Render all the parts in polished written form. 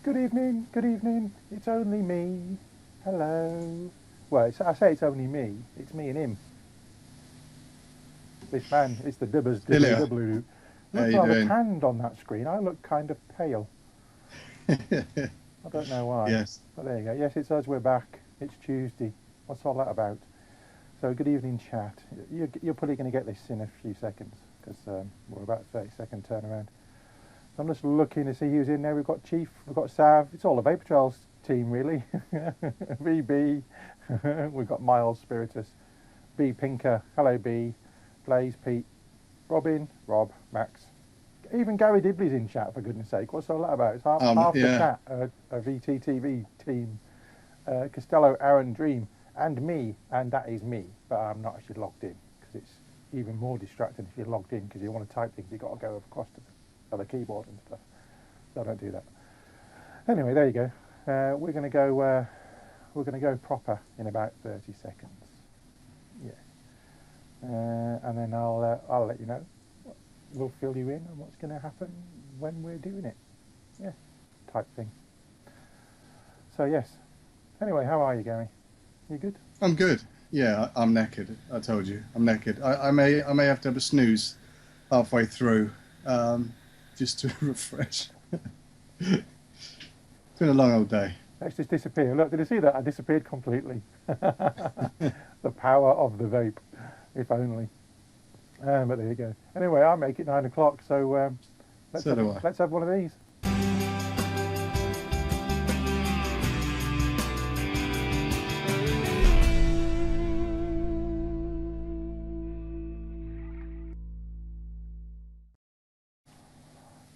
Good evening, it's only me. Hello. Well, I say it's only me, it's me and him. This man is the Dibbers Hello. WW. How Look you rather doing? tanned on that screen. I look kind of pale. I don't know why. Yes. But there you go. Yes, it's us, we're back. It's Tuesday. What's all that about? So good evening, chat. You're probably going to get this in a few seconds, because we're about 30-second turnaround. I'm just looking to see who's in there. We've got Chief, we've got Sav. It's all the Vapor Trails team, really. VB. We've got Miles, Spiritus. B Pinker. Hello, B. Blaze, Pete. Robin, Rob, Max. Even Garry Dibley's in chat, for goodness sake. What's all that about? It's half the Yeah. chat, a VTTV team. Costello, Aaron, Dream, and me, and that is me. But I'm not actually logged in, because it's even more distracting if you're logged in, because you want to type things, you've got to go across to the keyboard and stuff. So I don't do that. Anyway, there you go. We're going to go proper in about 30 seconds. Yeah. And then I'll let you know. We'll fill you in on what's going to happen when we're doing it. Yeah, type thing. So yes. Anyway, how are you, Garry? You good? I'm good. Yeah, I'm knackered. I told you, I'm knackered. I may have to have a snooze halfway through, just to refresh. It's been a long old day. Let's just disappear. Look, did you see that? I disappeared completely. The power of the vape, if only. But there you go. Anyway, I make it 9 o'clock, so let's have one of these.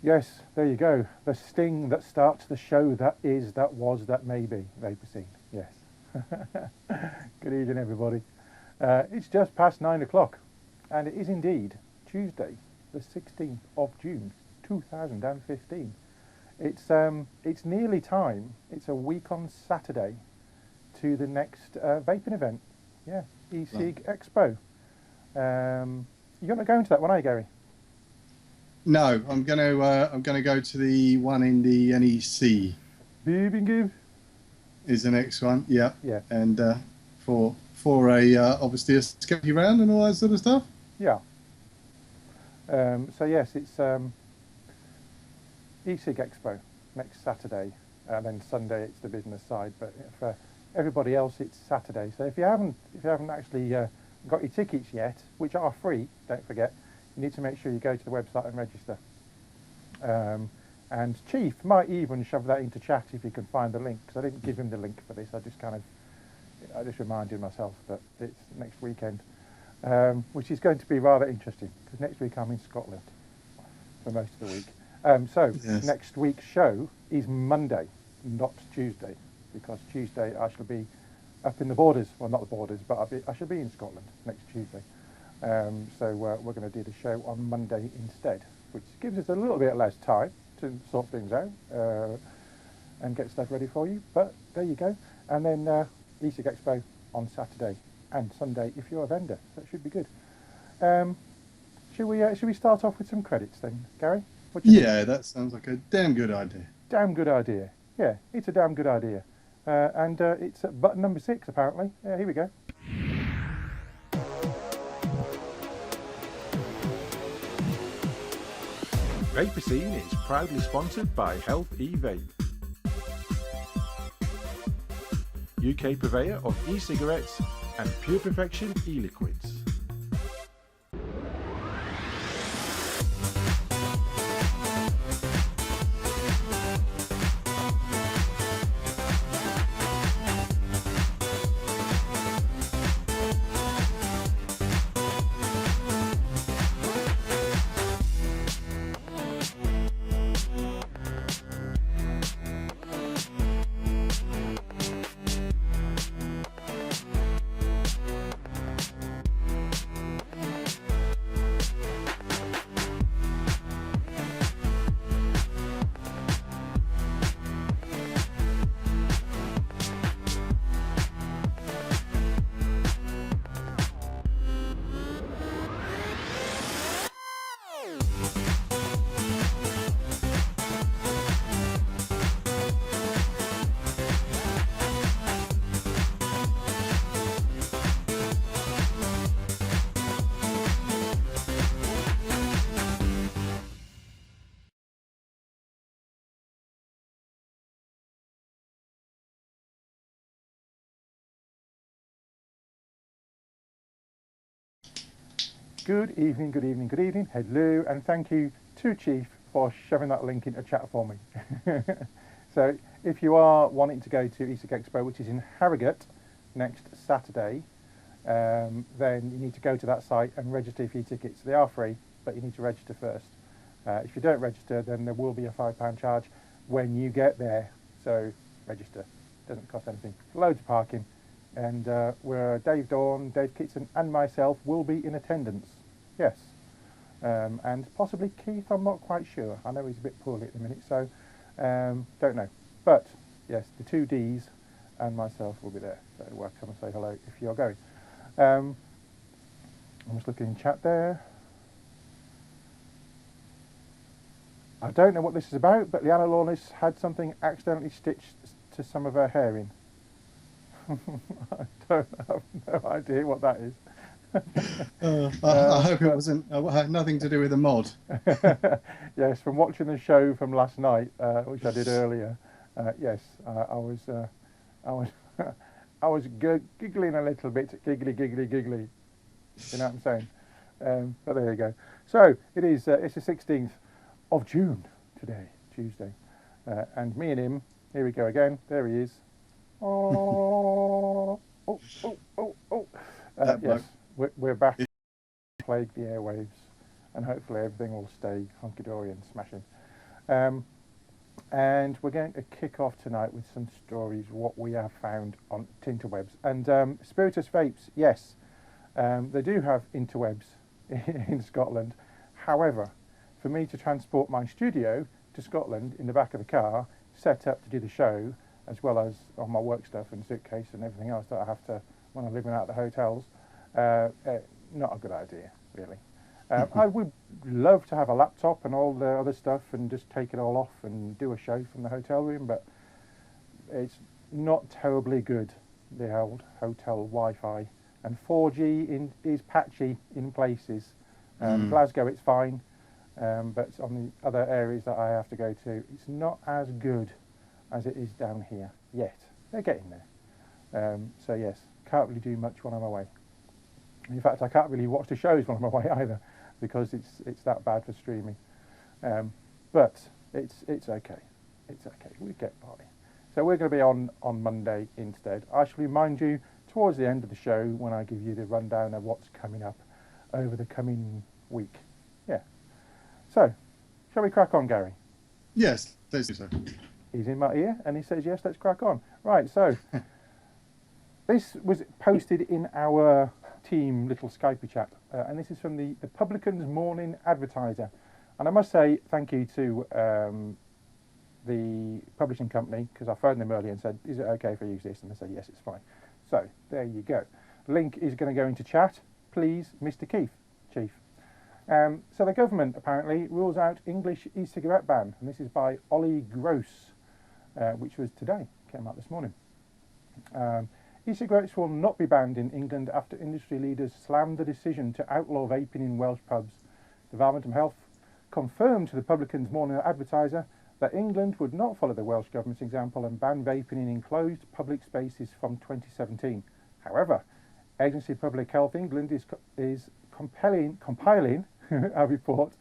Yes, there you go. The sting that starts the show that is, that was, that may be. Vaper Scene, yes. Good evening, everybody. It's just past 9 o'clock, and it is indeed Tuesday, the 16th of June, 2015. It's nearly time. It's a week on Saturday to the next vaping event. Yeah, e-cig Expo. You're not going to that one, are you, Garry? No, I'm gonna go to the one in the NEC. Vaping Is the next one? Yeah. Yeah. And for a obviously a sketchy round and all that sort of stuff. Yeah. So yes, it's e-cig Expo next Saturday, and then Sunday it's the business side. But for everybody else, it's Saturday. So if you haven't actually got your tickets yet, which are free, don't forget, you need to make sure you go to the website and register. And Chief might even shove that into chat if you can find the link, because I didn't give him the link for this. I just reminded myself that it's next weekend, which is going to be rather interesting, because next week I'm in Scotland for most of the week. So Yes. Next week's show is Monday, not Tuesday, because Tuesday I shall be up in the borders. Well, not the borders, but I shall be in Scotland next Tuesday. So we're going to do the show on Monday instead, which gives us a little bit less time to sort things out and get stuff ready for you. But there you go. And then e-cig Expo on Saturday and Sunday if you're a vendor. So it should be good. Should we start off with some credits then, Garry? What do you think? Yeah, that sounds like a damn good idea. Damn good idea. Yeah, it's a damn good idea. And it's at button number 6 apparently. Here we go. Vaper Scene is proudly sponsored by Health E-Vape, UK purveyor of e-cigarettes and Pure Perfection e-liquids. Good evening, good evening, good evening. Hello, and thank you to Chief for shoving that link into chat for me. So if you are wanting to go to e-cig Expo, which is in Harrogate next Saturday, then you need to go to that site and register for your tickets. They are free, but you need to register first. If you don't register, then there will be a £5 charge when you get there. So register. Doesn't cost anything. Loads of parking. And where Dave Dawn, Dave Kitson and myself will be in attendance. Yes. And possibly Keith, I'm not quite sure. I know he's a bit poorly at the minute, so don't know. But yes, the two Ds and myself will be there. So come and say hello if you're going. I'm just looking in chat there. I don't know what this is about, but Leanna Lawless had something accidentally stitched to some of her hair in. I don't have no idea what that is. I hope it wasn't had nothing to do with the mod. Yes, from watching the show from last night, which I did earlier, yes, I was I was giggling a little bit, giggly. You know what I'm saying? But there you go. So it is. It's the 16th of June today, Tuesday, and me and him. Here we go again. There he is. Oh. Yes, we're back. Plague the airwaves, and hopefully everything will stay hunky-dory and smashing. And we're going to kick off tonight with some stories, what we have found on interwebs. And Spiritus Vapes, yes, they do have interwebs in Scotland. However, for me to transport my studio to Scotland in the back of the car, set up to do the show, as well as all my work stuff and suitcase and everything else that I have to when I'm living out the hotels, not a good idea, really. I would love to have a laptop and all the other stuff and just take it all off and do a show from the hotel room, but it's not terribly good, the old hotel Wi-Fi. And 4G is patchy in places. Glasgow, it's fine, but on the other areas that I have to go to, it's not as good as it is down here yet. They're getting there. So yes, can't really do much when I'm away. In fact, I can't really watch the shows when I'm away either, because it's that bad for streaming. But it's okay. It's okay. We get by. So we're going to be on Monday instead. I shall remind you towards the end of the show when I give you the rundown of what's coming up over the coming week. Yeah. So, shall we crack on, Gary? Yes, let's do so. He's in my ear and he says, yes, let's crack on. Right, so this was posted in our team little Skype chat, and this is from the Publican's Morning Advertiser. And I must say thank you to the publishing company, because I phoned them earlier and said, is it okay if I use this? And they said, yes, it's fine. So there you go. The link is going to go into chat. Please, Mr. Keith, Chief. So the government apparently rules out English e-cigarette ban, and this is by Ollie Gross, which was today, came out this morning. E-cigarettes will not be banned in England after industry leaders slammed the decision to outlaw vaping in Welsh pubs. The Department of Health confirmed to the Publican's Morning Advertiser that England would not follow the Welsh Government's example and ban vaping in enclosed public spaces from 2017. However, Agency of Public Health England is compiling a report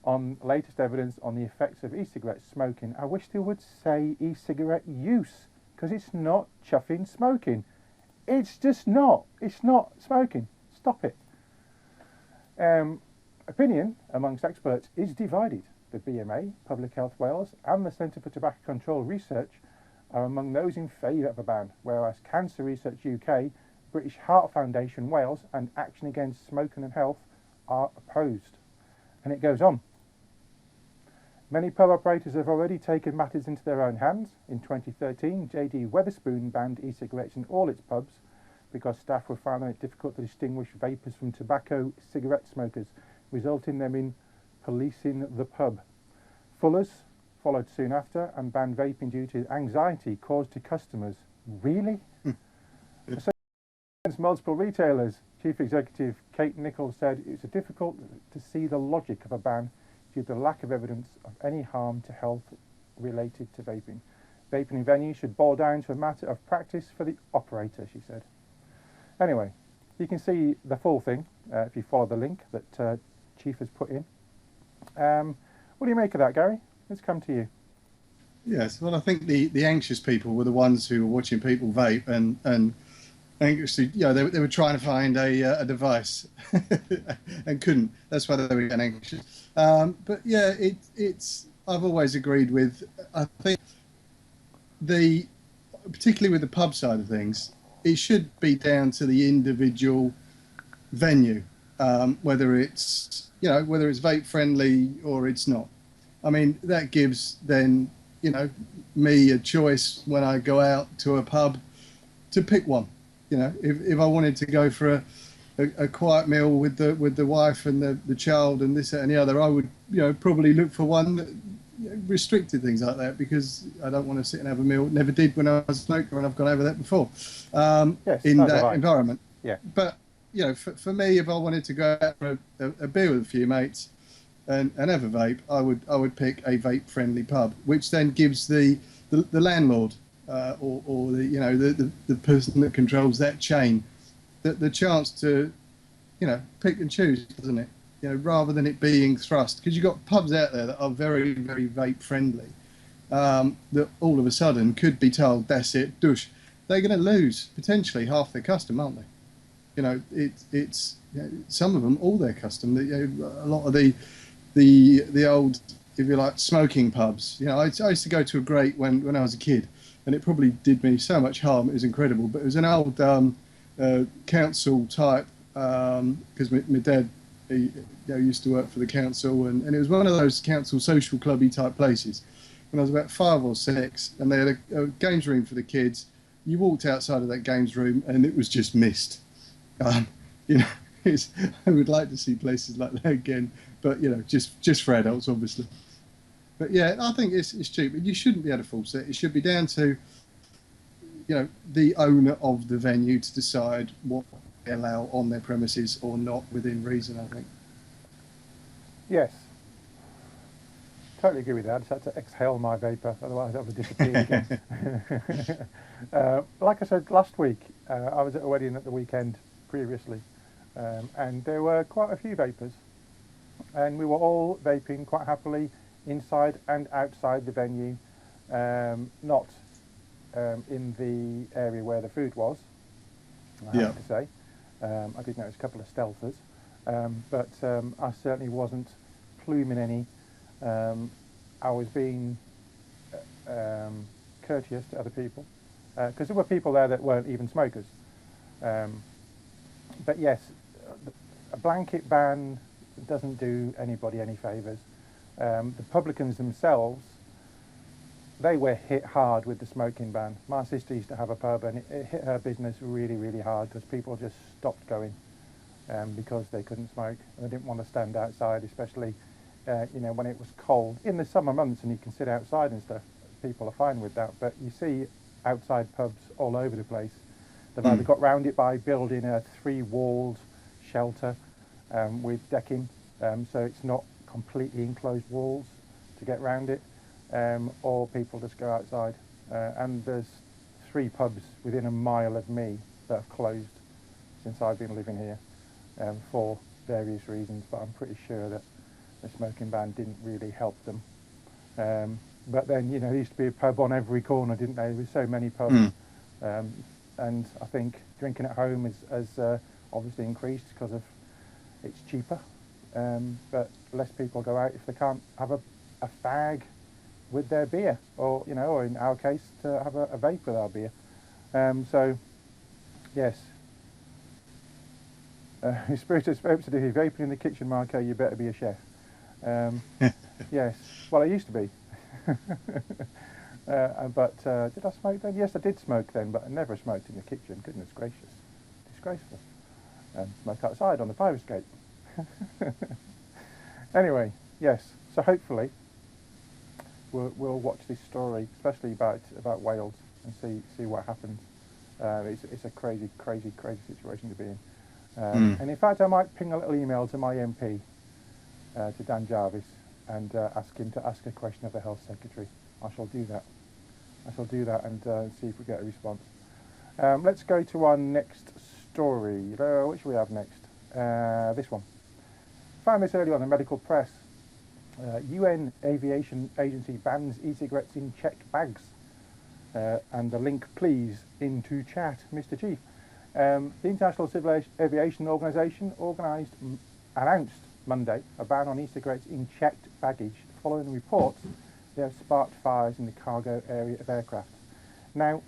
on latest evidence on the effects of e-cigarette smoking. I wish they would say e-cigarette use, because it's not chuffing smoking. It's just not. It's not smoking. Stop it. Opinion amongst experts is divided. The BMA, Public Health Wales and the Centre for Tobacco Control Research are among those in favour of a ban, whereas Cancer Research UK, British Heart Foundation Wales and Action Against Smoking and Health are opposed. And it goes on. Many pub operators have already taken matters into their own hands. In 2013, JD Wetherspoon banned e-cigarettes in all its pubs because staff were finding it difficult to distinguish vapers from tobacco cigarette smokers, resulting them in policing the pub. Fuller's followed soon after and banned vaping due to anxiety caused to customers. Really? So, multiple retailers, Chief Executive Kate Nichols said it's difficult to see the logic of a ban due to the lack of evidence of any harm to health related to vaping. Vaping in venues should boil down to a matter of practice for the operator, she said. Anyway, You can see the full thing if you follow the link that Chief has put in. What do you make of that, Gary? Let's come to you. Yes, well, I think the anxious people were the ones who were watching people vape and anxiously, they were trying to find a device and couldn't. That's why they were getting anxious. But yeah, it's. I've always agreed with. I think particularly with the pub side of things, it should be down to the individual venue, whether it's vape friendly or it's not. I mean, that gives then me a choice when I go out to a pub to pick one. If I wanted to go for a quiet meal with the wife and the child and this that, and the other, I would probably look for one that restricted things like that, because I don't want to sit and have a meal. Never did when I was a smoker, and I've gone over that before. Yes, in that environment. Yeah. But for me, if I wanted to go out for a beer with a few mates and have a vape, I would pick a vape friendly pub, which then gives the landlord or the person that controls that chain the chance to pick and choose, doesn't it? Rather than it being thrust, because you've got pubs out there that are very, very vape friendly, that all of a sudden could be told, that's it, douche. They're going to lose potentially half their custom, aren't they? It's some of them, all their custom. A lot of the old, if you like, smoking pubs. I used to go to a great when I was a kid, and it probably did me so much harm. It was incredible, but it was an old council type, because my dad he used to work for the council, and it was one of those council social clubby type places. When I was about 5 or 6, and they had a games room for the kids. You walked outside of that games room, and it was just mist. I would like to see places like that again, but just for adults, obviously. But yeah, I think it's cheap. You shouldn't be able to force it. It should be down to the owner of the venue to decide what they allow on their premises or not, within reason, I think. Yes. Totally agree with that. I just had to exhale my vapour, otherwise I would disappear again. Like I said last week, I was at a wedding at the weekend previously, and there were quite a few vapors, and we were all vaping quite happily inside and outside the venue, not in the area where the food was, I have to say. I did notice a couple of stealthers, but I certainly wasn't pluming any. I was being courteous to other people, because there were people there that weren't even smokers. But yes, a blanket ban doesn't do anybody any favours. The publicans themselves, they were hit hard with the smoking ban. My sister used to have a pub, and it hit her business really, really hard, because people just stopped going because they couldn't smoke. They didn't want to stand outside, especially when it was cold. In the summer months, and you can sit outside and stuff, people are fine with that. But you see outside pubs all over the place. They've either got round it by building a 3-walled shelter with decking, so it's not completely enclosed walls to get round it, or people just go outside. And there's 3 pubs within a mile of me that have closed since I've been living here, for various reasons, but I'm pretty sure that the smoking ban didn't really help them. But then, there used to be a pub on every corner, didn't there? There were so many pubs. And I think drinking at home has obviously increased because of it's cheaper, but less people go out if they can't have a fag with their beer, or or in our case, to have a vape with our beer. So, yes. Spiritus Vapes, if you're vaping in the kitchen, Marco, you better be a chef. Yes. Well, I used to be. But did I smoke then? Yes, I did smoke then, but I never smoked in the kitchen. Goodness gracious. Disgraceful. Smoke outside on the fire escape. Anyway, yes. So hopefully we'll watch this story, especially about Wales, and see what happens. It's a crazy situation to be in. And in fact, I might ping a little email to my MP, to Dan Jarvis, and ask him to ask a question of the Health Secretary. I shall do that and see if we get a response. Let's go to our next story. What should we have next? This one. Found this early on in the medical press. UN Aviation Agency bans e-cigarettes in checked bags. And the link, please, into chat, Mr. Chief. The International Civil Aviation Organization announced Monday a ban on e-cigarettes in checked baggage following reports they have sparked fires in the cargo area of aircraft. Now,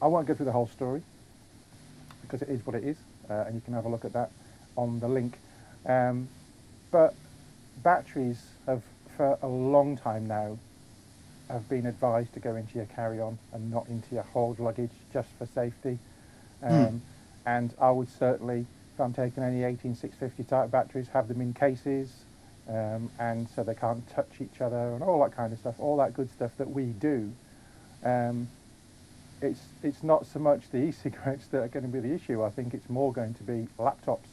I won't go through the whole story because it is what it is, and you can have a look at that on the link. But batteries have, for a long time now, have been advised to go into your carry-on and not into your hold luggage just for safety. And I would certainly, if I'm taking any 18650 type batteries, have them in cases, and so they can't touch each other and all that kind of stuff, all that good stuff that we do. It's not so much the e-cigarettes that are going to be the issue. I think it's more going to be laptops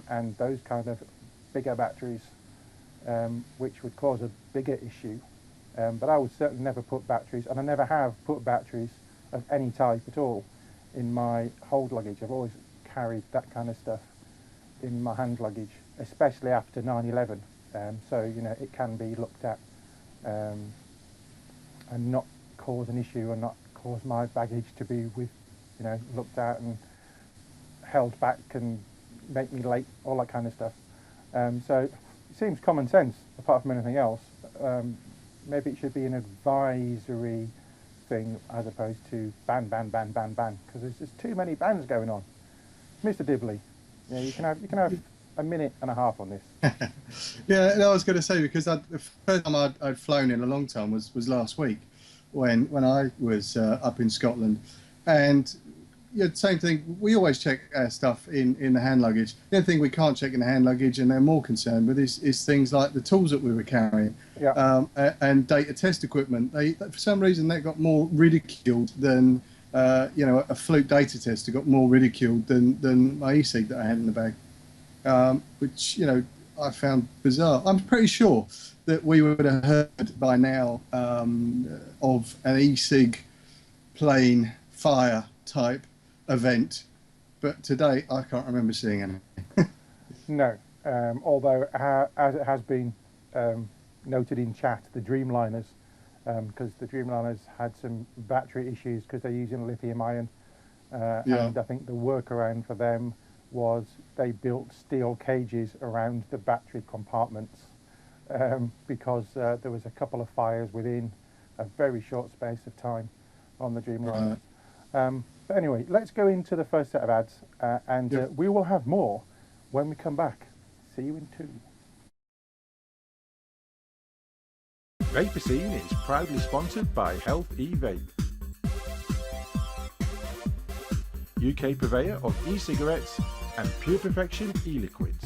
and those kind of bigger batteries, which would cause a bigger issue. But I would certainly never put batteries, and I never have put batteries of any type at all in my hold luggage. I've always carried that kind of stuff in my hand luggage, especially after 9/11. So, you know, it can be looked at and not cause an issue and not cause my baggage to be looked at and held back and make me late, all that kind of stuff. So it seems common sense, apart from anything else. Maybe it should be an advisory thing as opposed to ban, because there's just too many bans going on. Mr. Dibley, yeah, you can have a minute and a half on this. Yeah, no, I was going to say, because the first time I'd flown in a long time was last week, when I was up in Scotland, and yeah, same thing. We always check our stuff in the hand luggage. The only thing we can't check in the hand luggage, and they're more concerned with, is things like the tools that we were carrying, and data test equipment. For some reason, that got more ridiculed than a fluke data tester got more ridiculed than my e-cig that I had in the bag, which I found bizarre. I'm pretty sure that we would have heard by now of an e-cig plane fire type event, but today I can't remember seeing any. No, although as it has been noted in chat, the Dreamliners, because the Dreamliners had some battery issues because they're using lithium ion, and I think the workaround for them was they built steel cages around the battery compartments, because there was a couple of fires within a very short space of time on the Dreamliners. But anyway, let's go into the first set of ads, and we will have more when we come back. See you in 2. Vaper Scene is proudly sponsored by Health E-Vape, UK purveyor of e-cigarettes and Pure Perfection e-liquids.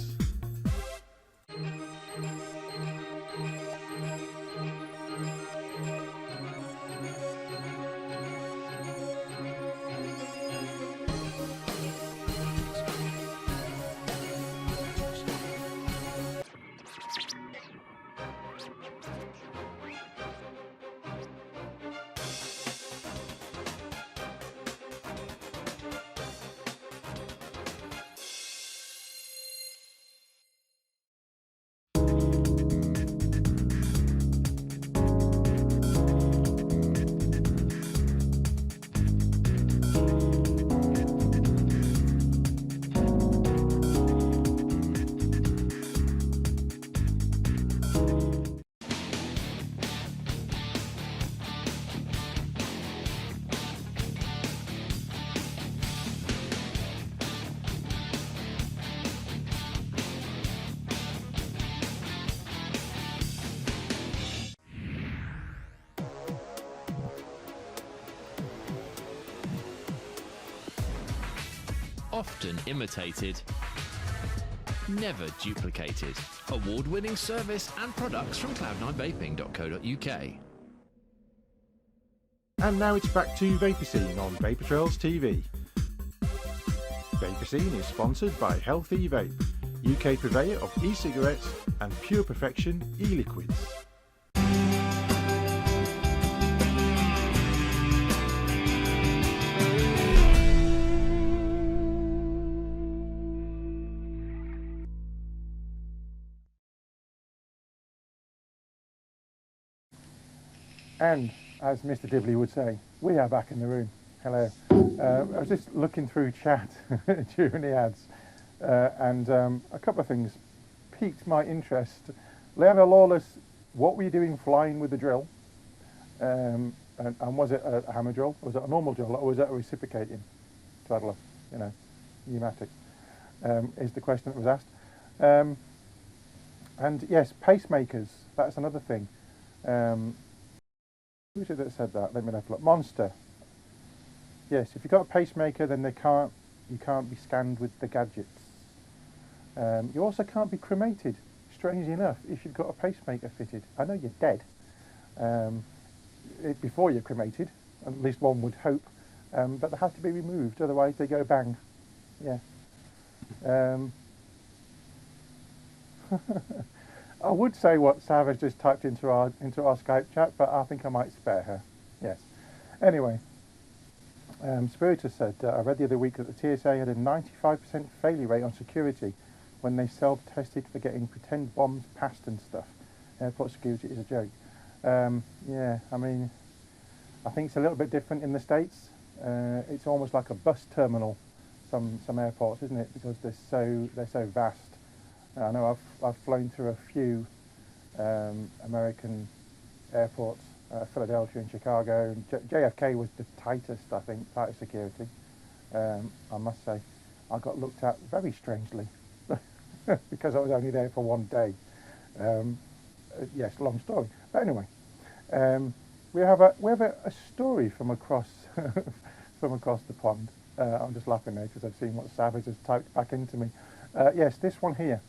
Often imitated, never duplicated. Award-winning service and products from cloud9vaping.co.uk. And now it's back to Vaper Scene on Vapor Trails TV. Vaper Scene is sponsored by Health E-Vape, UK purveyor of e-cigarettes and Pure Perfection e-liquids. And as Mr. Dibley would say, we are back in the room. Hello. I was just looking through chat during the ads, and a couple of things piqued my interest. Leonard Lawless, what were you doing flying with the drill? And was it a hammer drill? Was it a normal drill, or was it a reciprocating twaddler? You know, pneumatic, is the question that was asked. And yes, pacemakers, that's another thing. Who is it that said that? Let me have a look. Monster. Yes, if you've got a pacemaker, then you can't be scanned with the gadgets. You also can't be cremated, strangely enough, if you've got a pacemaker fitted. I know you're dead before you're cremated, at least one would hope, but they have to be removed, otherwise they go bang. Yeah. I would say what Savage just typed into our Skype chat, but I think I might spare her. Yes. Anyway, Spiritus said, I read the other week that the TSA had a 95% failure rate on security when they self-tested for getting pretend bombs passed and stuff. Airport security is a joke. Yeah, I mean, I think it's a little bit different in the States. It's almost like a bus terminal, some airports, isn't it? Because they're so vast. I know I've flown through a few American airports, Philadelphia and Chicago, and JFK was the tightest, I think, tightest security. I must say, I got looked at very strangely because I was only there for one day. Yes, long story. But anyway, we have a story from across from across the pond. I'm just laughing now because I've seen what Savage has typed back into me. Yes, this one here.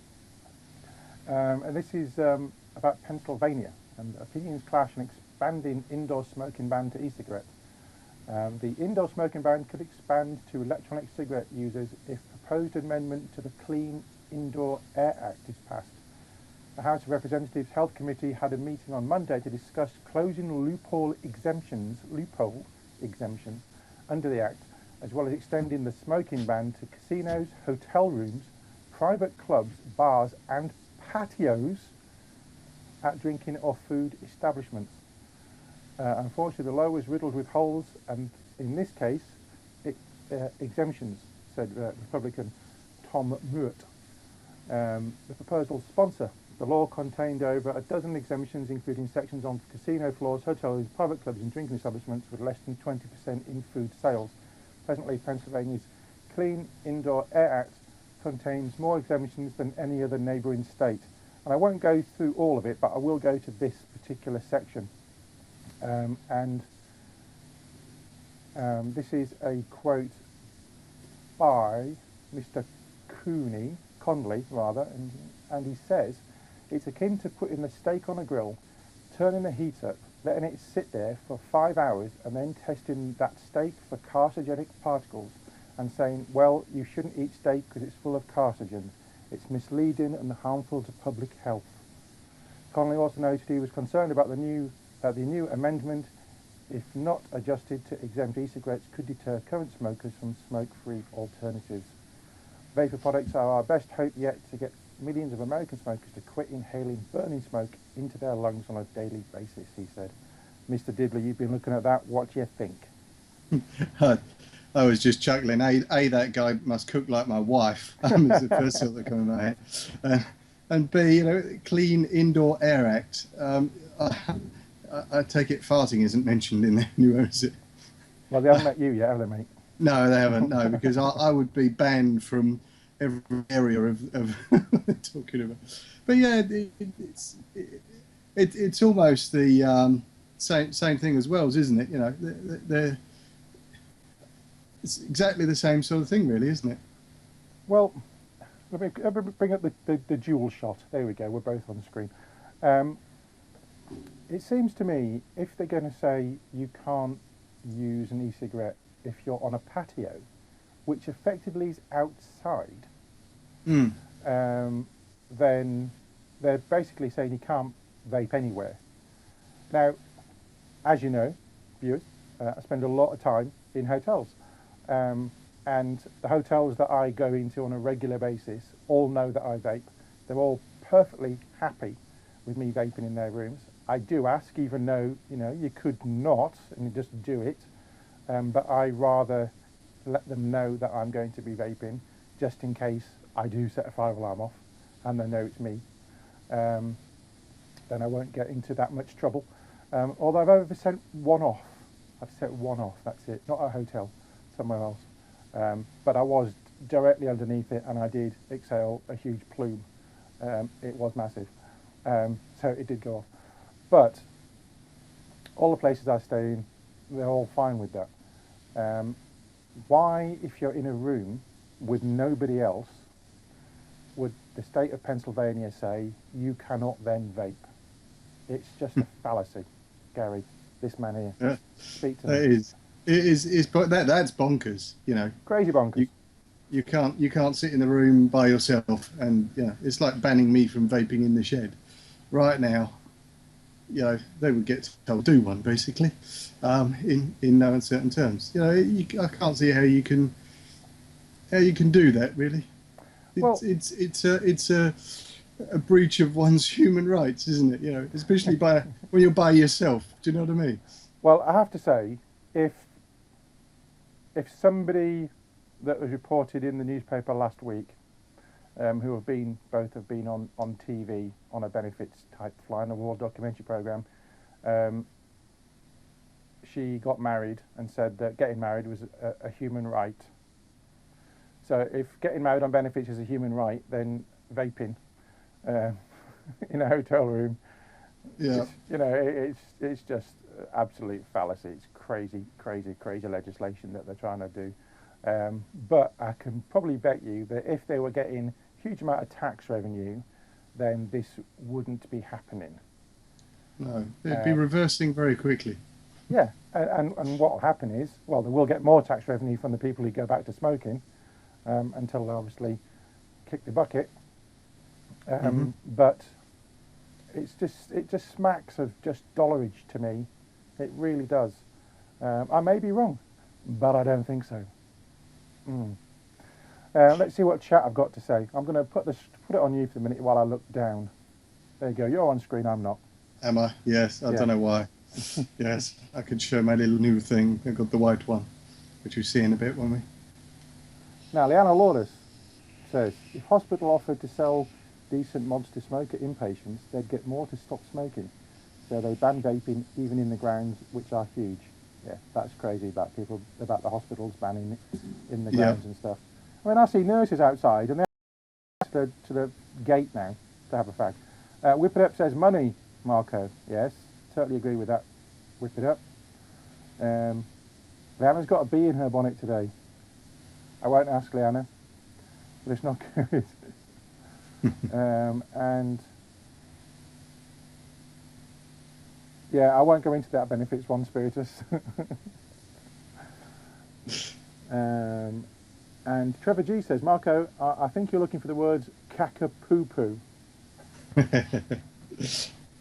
And this is about Pennsylvania, and opinions clash on expanding indoor smoking ban to e-cigarettes. The indoor smoking ban could expand to electronic cigarette users if proposed amendment to the Clean Indoor Air Act is passed. The House of Representatives Health Committee had a meeting on Monday to discuss closing loophole exemptions under the Act, as well as extending the smoking ban to casinos, hotel rooms, private clubs, bars and patios at drinking or food establishments. Unfortunately, the law was riddled with holes, and in this case, exemptions, said Republican Tom Muirt, the proposal's sponsor. The law contained over a dozen exemptions, including sections on casino floors, hotels, private clubs and drinking establishments with less than 20% in food sales. Presently, Pennsylvania's Clean Indoor Air Act contains more exemptions than any other neighbouring state. And I won't go through all of it, but I will go to this particular section. This is a quote by Mr. Conley, and he says, it's akin to putting the steak on a grill, turning the heat up, letting it sit there for 5 hours, and then testing that steak for carcinogenic particles and saying, well, you shouldn't eat steak because it's full of carcinogens. It's misleading and harmful to public health. Connolly also noted he was concerned about the new amendment, if not adjusted to exempt e-cigarettes, could deter current smokers from smoke-free alternatives. Vapor products are our best hope yet to get millions of American smokers to quit inhaling burning smoke into their lungs on a daily basis, he said. Mr. Dibley, you've been looking at that. What do you think? I was just chuckling. A, that guy must cook like my wife. Is the first thought that came in my head. And B, Clean Indoor Air Act. I take it farting isn't mentioned in there anywhere, is it? Well, they haven't met you yet, have they, mate? No, they haven't. No, because I would be banned from every area of talking about. But yeah, it's almost the same thing as Wells, isn't it? It's exactly the same sort of thing, really, isn't it? Well, let me bring up the dual shot. There we go. We're both on the screen. It seems to me, if they're going to say you can't use an e-cigarette if you're on a patio, which effectively is outside, then they're basically saying you can't vape anywhere. Now, as you know, viewers, I spend a lot of time in hotels. And the hotels that I go into on a regular basis all know that I vape. They're all perfectly happy with me vaping in their rooms. I do ask, even though you could not, and you just do it. But I rather let them know that I'm going to be vaping, just in case I do set a fire alarm off, and they know it's me. Then I won't get into that much trouble. Although I've ever sent one off. I've sent one off, that's it. Not a hotel, somewhere else. But I was directly underneath it, and I did exhale a huge plume. It was massive. So it did go off. But all the places I stay in, they're all fine with that. Why, if you're in a room with nobody else, would the state of Pennsylvania say you cannot then vape? It's just a fallacy, Gary. This man here. Yeah. Speak to me. That's bonkers. Crazy bonkers. You can't sit in the room by yourself, and it's like banning me from vaping in the shed. Right now, they would get told do one basically, in no uncertain terms. I can't see how you can do that really. It's a breach of one's human rights, isn't it? Especially when you're by yourself. Do you know what I mean? Well, I have to say, if somebody that was reported in the newspaper last week, who both have been on TV on a benefits type Flying the Wall documentary program, she got married and said that getting married was a human right. So if getting married on benefits is a human right, then vaping in a hotel room, it's just absolute fallacy. It's crazy legislation that they're trying to do. But I can probably bet you that if they were getting huge amount of tax revenue, then this wouldn't be happening. No, it'd be reversing very quickly. Yeah, and what will happen is, well, they will get more tax revenue from the people who go back to smoking, until they obviously kick the bucket. But it just smacks of just dollarage to me. It really does. I may be wrong, but I don't think so. Let's see what chat I've got to say. I'm going to put it on you for a minute while I look down. There you go. You're on screen. I'm not. Am I? Yes. I don't know why. Yes. I can show my little new thing. I've got the white one, which we'll see in a bit, won't we? Now, Leanna Lawless says, if hospital offered to sell decent mods to smoke at inpatients, they'd get more to stop smoking. So they ban vaping even in the grounds, which are huge. Yeah, that's crazy about the hospitals banning it in the grounds and stuff. I mean, I see nurses outside and they're to the gate now to have a fag. Whip It Up says money, Marco. Yes, totally agree with that. Whip It Up. Leanna's got a bee in her bonnet today. I won't ask Leanna, but it's not good. And yeah, I won't go into that benefits one, Spiritus. And Trevor G says, Marco, I think you're looking for the words caca-poo-poo.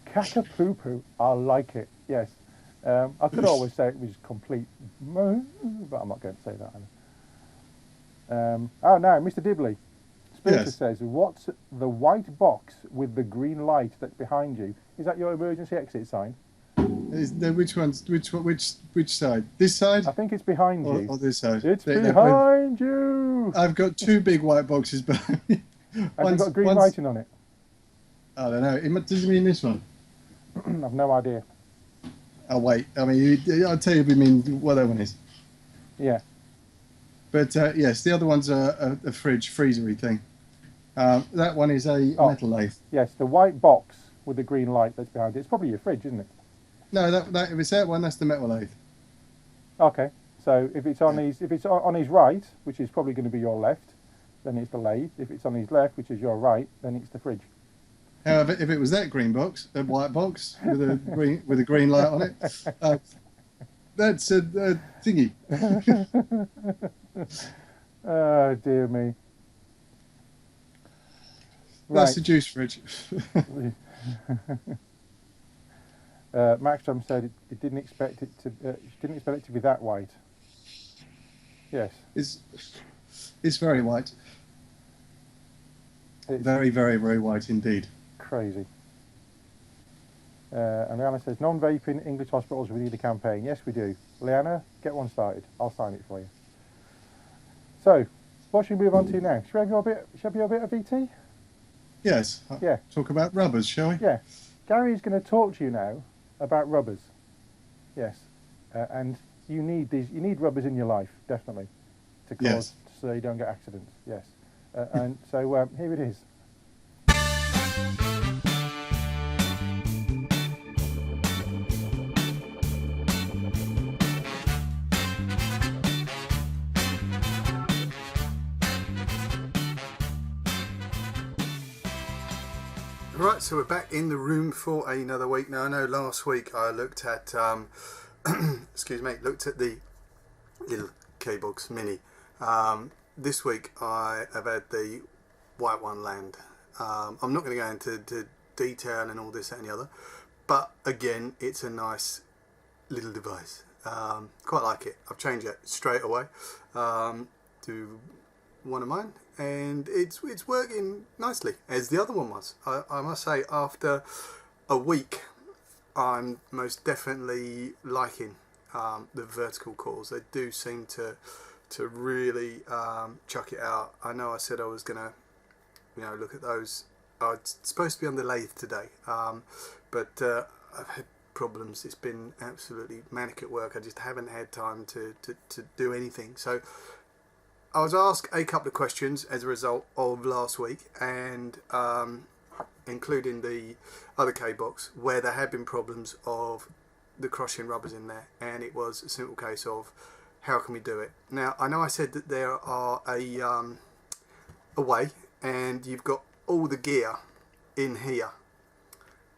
Caca-poo-poo, I like it, yes. I could always say it was complete, but I'm not going to say that either. Oh no, Mr. Dibley. Spiritus says, what's the white box with the green light that's behind you? Is that your emergency exit sign? Which side? This side? I think it's behind you. Or this side? It's behind you! I've got two big white boxes behind me. Has it got green writing on it? I don't know. Does it mean this one? I've no idea. Oh, wait. I mean, I'll tell you what I mean, what that one is. Yeah. But, yes, the other one's a freezery thing. That one is a metal lathe. Yes, the white box with the green light that's behind it. It's probably your fridge, isn't it? No, if it's that one, that's the metal lathe. Okay, so if it's on his right, which is probably going to be your left, then it's the lathe. If it's on his left, which is your right, then it's the fridge. However, if it was that green box, a white box with a green light on it, that's a thingy. Oh dear me. That's Right. the juice fridge. Maxstrom said it didn't expect it to be that white. Yes. It's very white. It's very, very, very white indeed. crazy. And Leanna says, non-vaping English hospitals, we need a campaign. Yes, we do. Leanna, get one started. I'll sign it for you. So, what should we move on to now? Should we have your bit of VT? Yes. Yeah. Talk about rubbers, shall we? Yeah. Gary's going to talk to you now about rubbers. Yes. And you need rubbers in your life, definitely, to cause, Yes. so you don't get accidents. Yes. And so here it is. Right, so we're back in the room for another week. Now I know last week I looked at excuse me, looked at the little K-Box Mini. This week I have had the white one land. I'm not going to go into detail and all this and the other, but again, it's a nice little device. Quite like it. I've changed it straight away to one of mine, and it's working nicely as the other one was. I must say, after a week, I'm most definitely liking the vertical coils. They do seem to really chuck it out. I know I said I was gonna, look at those. It's supposed to be on the lathe today, but I've had problems. It's been absolutely manic at work. I just haven't had time to do anything. So I was asked a couple of questions as a result of last week, and including the other K-Box, where there had been problems of the crushing rubbers in there, and it was a simple case of how can we do it. Now I know I said that there are a way, and you've got all the gear in here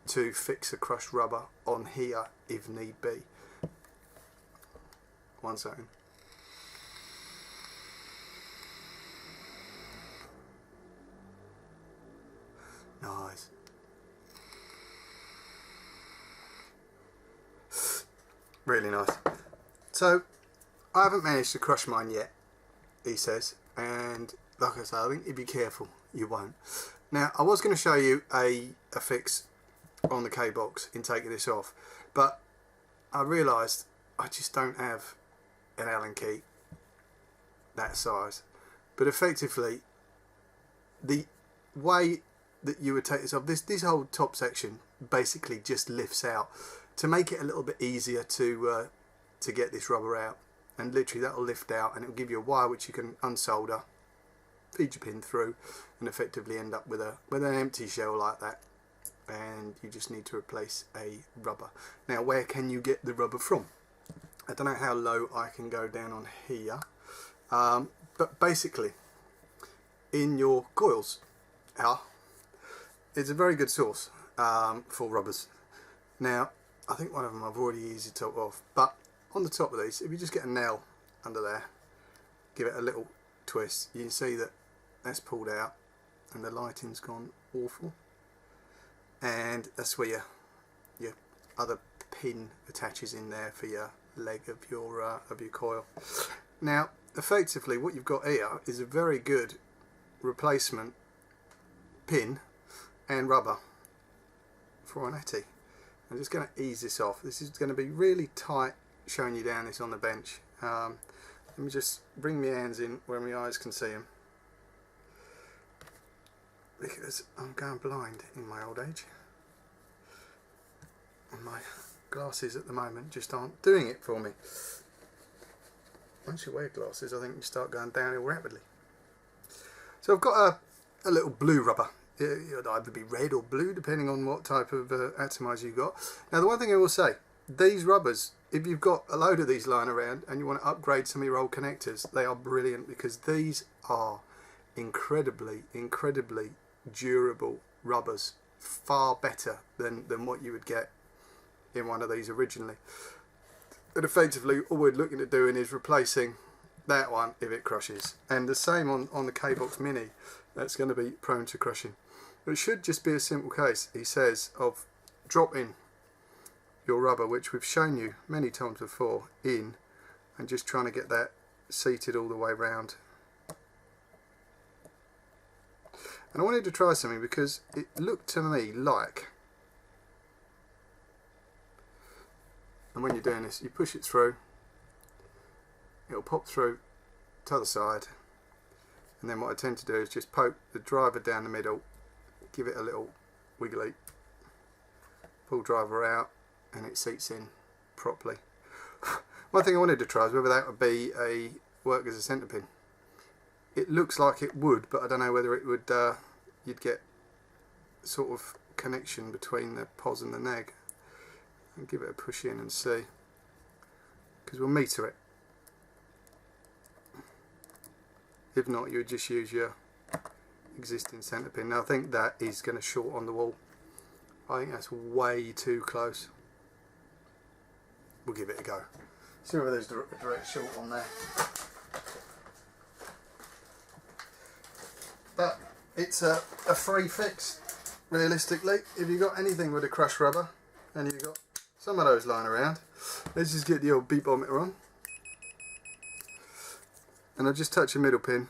to fix a crushed rubber on here if need be. One second. Nice. Really nice. So I haven't managed to crush mine yet, he says, and like I say, I think if you're careful you won't. Now I was going to show you a fix on the K-Box in taking this off, but I realised I just don't have an Allen key that size. But effectively, the way that you would take this off, this whole top section basically just lifts out to make it a little bit easier to get this rubber out, and literally that will lift out and it will give you a wire which you can unsolder, feed your pin through, and effectively end up with an empty shell like that, and you just need to replace a rubber. Now where can you get the rubber from? I don't know how low I can go down on here, but basically in your coils it's a very good source for rubbers. Now I think one of them I've already easy took off, but on the top of these, if you just get a nail under there, give it a little twist, you can see that that's pulled out and the lighting's gone awful, and that's where your other pin attaches in there for your leg of your coil. Now effectively what you've got here is a very good replacement pin and rubber for an Atty. I'm just going to ease this off. This is going to be really tight showing you down this on the bench. Let me just bring my hands in where my eyes can see them, because I'm going blind in my old age and my glasses at the moment just aren't doing it for me. Once you wear glasses, I think you start going downhill rapidly. So I've got a little blue rubber. It'll either be red or blue depending on what type of atomizer you've got. Now the one thing I will say, these rubbers, if you've got a load of these lying around and you want to upgrade some of your old connectors, they are brilliant, because these are incredibly durable rubbers, far better than what you would get in one of these originally. And effectively all we're looking at doing is replacing that one if it crushes, and the same on the K-Box Mini, that's going to be prone to crushing. It should just be a simple case, he says, of dropping your rubber, which we've shown you many times before, in, and just trying to get that seated all the way round. And I wanted to try something because it looked to me like and when you're doing this, you push it through, it'll pop through to the other side, and then what I tend to do is just poke the driver down the middle, give it a little wiggly, pull driver out, and it seats in properly. One thing I wanted to try is whether that would work as a centre pin. It looks like it would, but I don't know whether it would. You'd get sort of connection between the pos and the neg. I'll give it a push in and see, because we'll meter it. If not, you would just use your existing centre pin. Now I think that is going to short on the wall. I think that's way too close. We'll give it a go. See whether there's a direct short on there. But it's a free fix, realistically. If you've got anything with a crushed rubber and you've got some of those lying around, let's just get the old beepometer on. And I'll just touch the middle pin.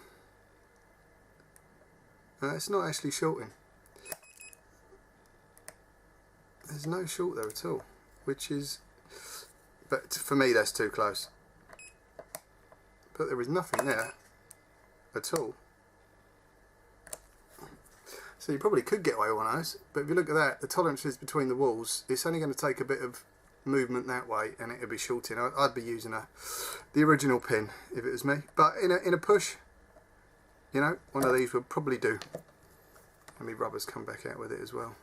It's not actually shorting. There's no short there at all, which is, but for me that's too close. But there is nothing there at all. So you probably could get away with one of those, but if you look at that, the tolerances between the walls, it's only going to take a bit of movement that way and it'll be shorting. I'd be using the original pin if it was me, but in a push, you know, one of these would probably do. And my rubbers come back out with it as well.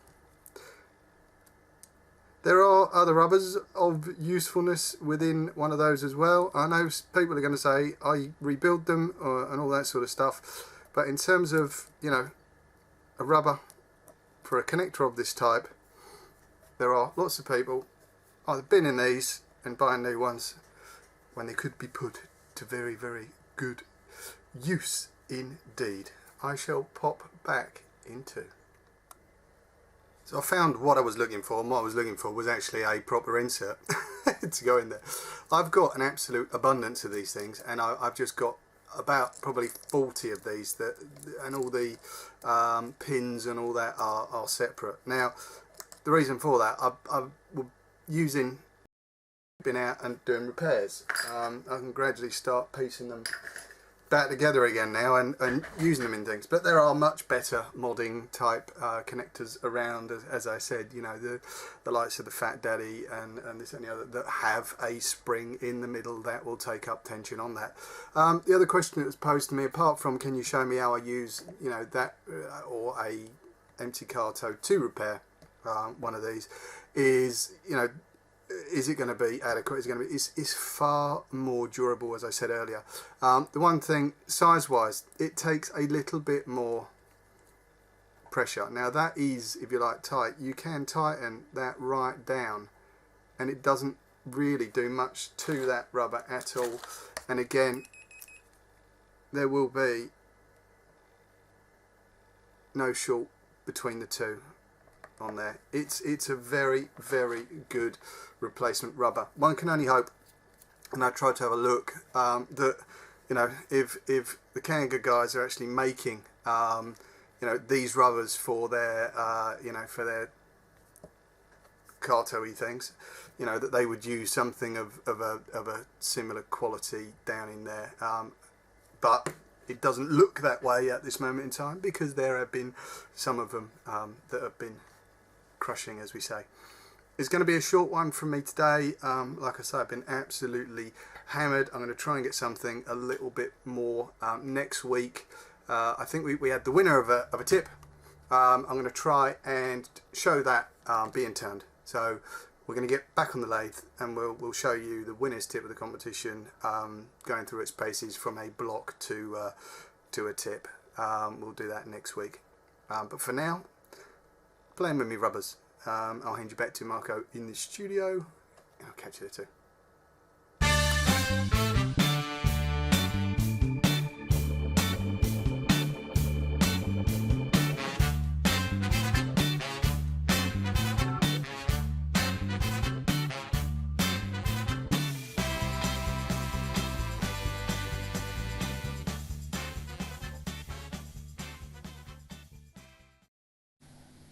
There are other rubbers of usefulness within one of those as well. I know people are going to say I rebuild them and all that sort of stuff, but in terms of, you know, a rubber for a connector of this type, there are lots of people either binning these and buying new ones when they could be put to very, very good use indeed. I shall pop back into. So I found what I was looking for, and what I was looking for was actually a proper insert to go in there. I've got an absolute abundance of these things, and I've just got about probably 40 of these, and all the pins and all that are separate. Now the reason for that, I'm using been out and doing repairs. I can gradually start piecing them back together again now and using them in things, but there are much better modding type connectors around, as I said, you know, the likes of the Fat Daddy and this and the other that have a spring in the middle that will take up tension on that. The other question that was posed to me, apart from can you show me how I use, you know, that or a empty car tow to repair one of these, is, you know, is it going to be adequate? Is it going to be? It's far more durable, as I said earlier. The one thing, size-wise, it takes a little bit more pressure. Now that is, if you like, tight. You can tighten that right down, and it doesn't really do much to that rubber at all. And again, there will be no short between the two on there. It's a very, very good replacement rubber. One can only hope, and I tried to have a look, that, you know, if the Kanga guys are actually making you know, these rubbers for their you know, for their car towy things, you know, that they would use something of a similar quality down in there, but it doesn't look that way at this moment in time, because there have been some of them that have been crushing, as we say. It's going to be a short one from me today. Like I say, I've been absolutely hammered. I'm going to try and get something a little bit more next week. I think we had the winner of a tip. I'm going to try and show that being turned. So we're going to get back on the lathe, and we'll show you the winner's tip of the competition, going through its paces from a block to a tip. We'll do that next week. But for now, playing with me rubbers. I'll hand you back to Marco in the studio, and I'll catch you there too.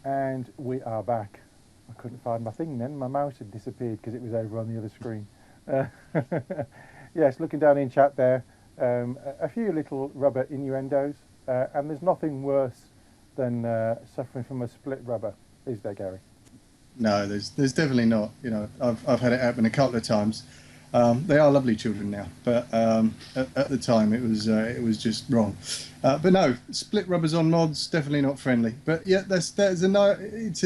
And we are back. I couldn't find my thing then. My mouse had disappeared because it was over on the other screen. Yes, looking down in chat there, a few little rubber innuendos, and there's nothing worse than suffering from a split rubber, is there, Gary? No, there's definitely not. You know, I've had it happen a couple of times. They are lovely children now, but at the time it was just wrong. But no, split rubbers on mods definitely not friendly. But yeah, it's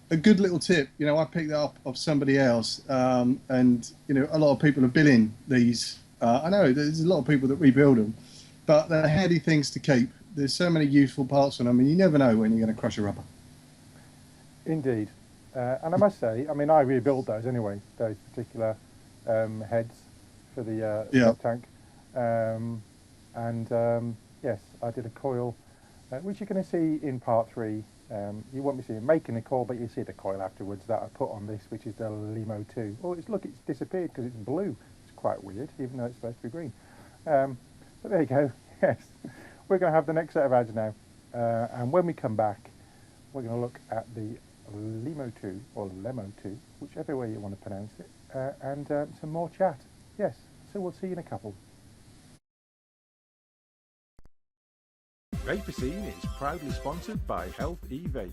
a good little tip. You know, I picked that up off somebody else, and you know, a lot of people are billing these. I know there's a lot of people that rebuild them, but they're handy things to keep. There's so many useful parts on them, and you never know when you're going to crush a rubber. Indeed. And I must say, I mean, I rebuild those anyway, those particular heads for the tank. Yes, I did a coil, which you're going to see in part 3. You won't be seeing making the coil, but you see the coil afterwards that I put on this, which is the Lemo II. Oh, look, it's disappeared because it's blue. It's quite weird, even though it's supposed to be green. But there you go. Yes, we're going to have the next set of ads now. And when we come back, we're going to look at the Lemo II, or Lemo II, whichever way you want to pronounce it, and some more chat. Yes, so we'll see you in a couple. Vaper Scene is proudly sponsored by Health E-Vape,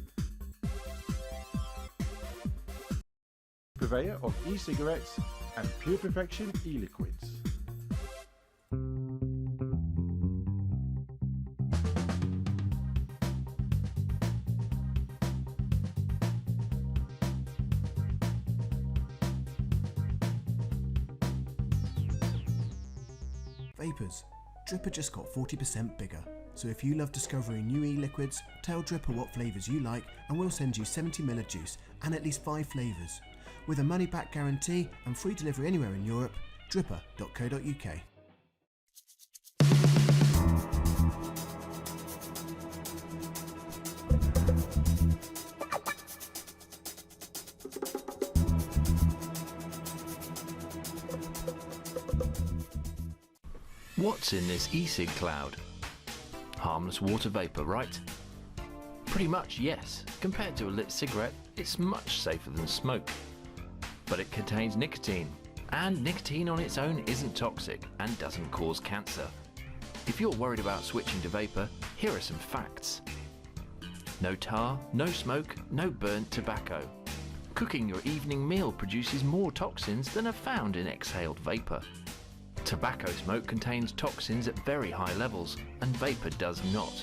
purveyor of e-cigarettes and Pure Perfection e-liquids. Vapers, Dripper just got 40% bigger. So if you love discovering new e-liquids, tell Dripper what flavours you like and we'll send you 70ml of juice and at least 5 flavours. With a money back guarantee and free delivery anywhere in Europe, dripper.co.uk. What's in this e-cig cloud? Harmless water vapour, right? Pretty much, yes. Compared to a lit cigarette, it's much safer than smoke. But it contains nicotine, and nicotine on its own isn't toxic and doesn't cause cancer. If you're worried about switching to vapour, here are some facts. No tar, no smoke, no burnt tobacco. Cooking your evening meal produces more toxins than are found in exhaled vapour. Tobacco smoke contains toxins at very high levels, and vapour does not.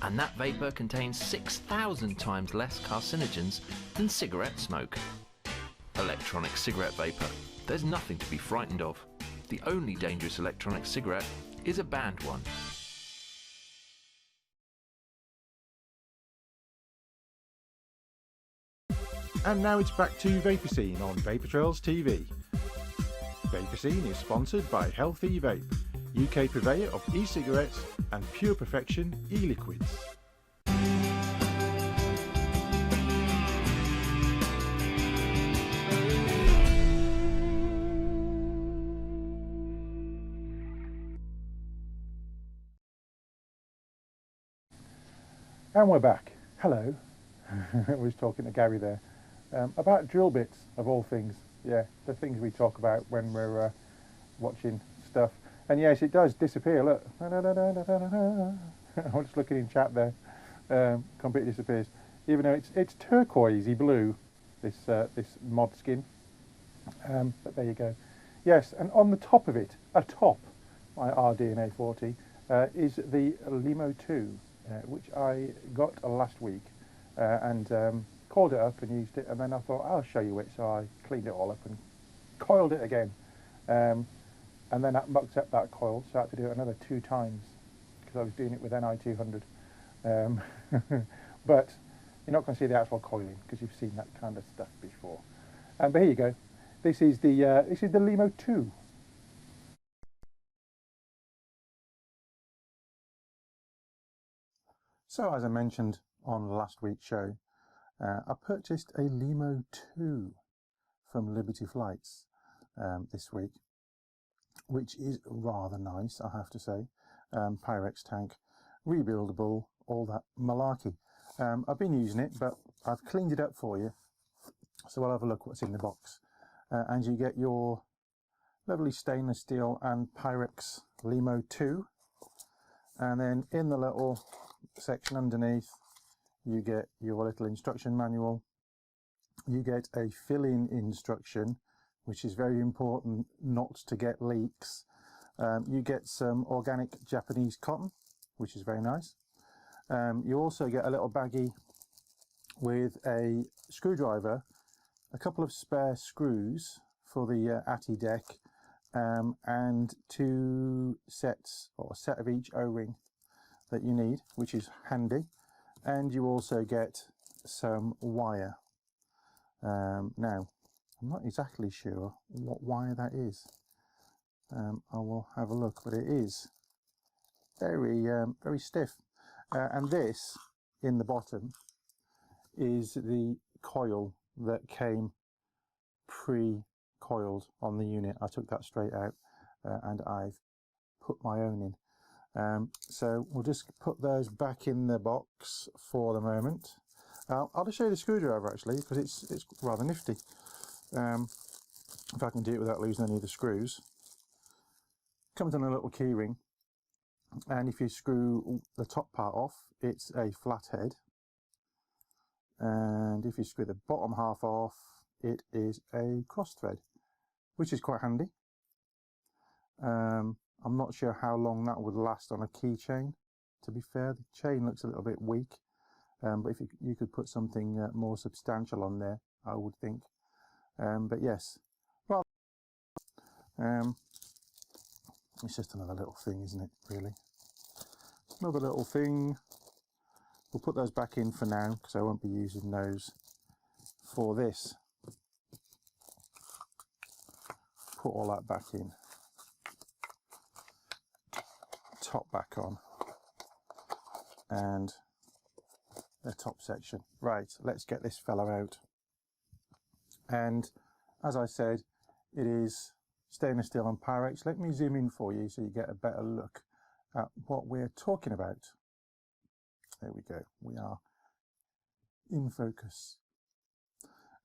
And that vapour contains 6,000 times less carcinogens than cigarette smoke. Electronic cigarette vapour. There's nothing to be frightened of. The only dangerous electronic cigarette is a banned one. And now it's back to Vaper Scene on Vapor Trails TV. Vaper Scene is sponsored by Health E-Vape, UK purveyor of e-cigarettes and Pure Perfection e-liquids. And we're back. Hello. I was talking to Garry there about drill bits, of all things. Yeah, the things we talk about when we're watching stuff. And yes, it does disappear. Look. I'm just looking in chat there. Completely disappears. Even though it's turquoisey blue, this mod skin. But there you go. Yes, and on the top of it, atop my RDNA 40, is the Lemo II, which I got last week, and coiled it up and used it, and then I thought I'll show you it, so I cleaned it all up and coiled it again, and then that mucked up that coil, so I had to do it another 2 times because I was doing it with NI200. But you're not going to see the actual coiling because you've seen that kind of stuff before. But here you go. This is the Lemo II. So as I mentioned on last week's show, I purchased a Lemo II from Liberty Flights this week, which is rather nice, I have to say. Pyrex tank, rebuildable, all that malarkey. I've been using it, but I've cleaned it up for you So we'll have a look what's in the box. And you get your lovely stainless steel and Pyrex Lemo II. And then in the little section underneath, you get your little instruction manual. You get a fill-in instruction, which is very important not to get leaks. You get some organic Japanese cotton, which is very nice. You also get a little baggie with a screwdriver, a couple of spare screws for the ATI deck, and 2 sets, or a set of each O-ring that you need, which is handy. And you also get some wire. Now, I'm not exactly sure what wire that is. I will have a look, but it is very, very stiff. And this, in the bottom, is the coil that came pre-coiled on the unit. I took that straight out and I've put my own in. So we'll just put those back in the box for the moment. I'll just show you the screwdriver actually, because it's rather nifty. If I can do it without losing any of the screws. Comes on a little key ring, and if you screw the top part off, it's a flat head, and if you screw the bottom half off, it is a cross thread, which is quite handy. I'm not sure how long that would last on a keychain. To be fair, the chain looks a little bit weak, but if you could put something more substantial on there, I would think. But yes, well, it's just another little thing, isn't it, really? Another little thing. We'll put those back in for now, because I won't be using those for this. Put all that back in. Top back on. And the top section. Right, let's get this fella out. And as I said, it is stainless steel and Pyrex. Let me zoom in for you so you get a better look at what we're talking about. There we go, we are in focus.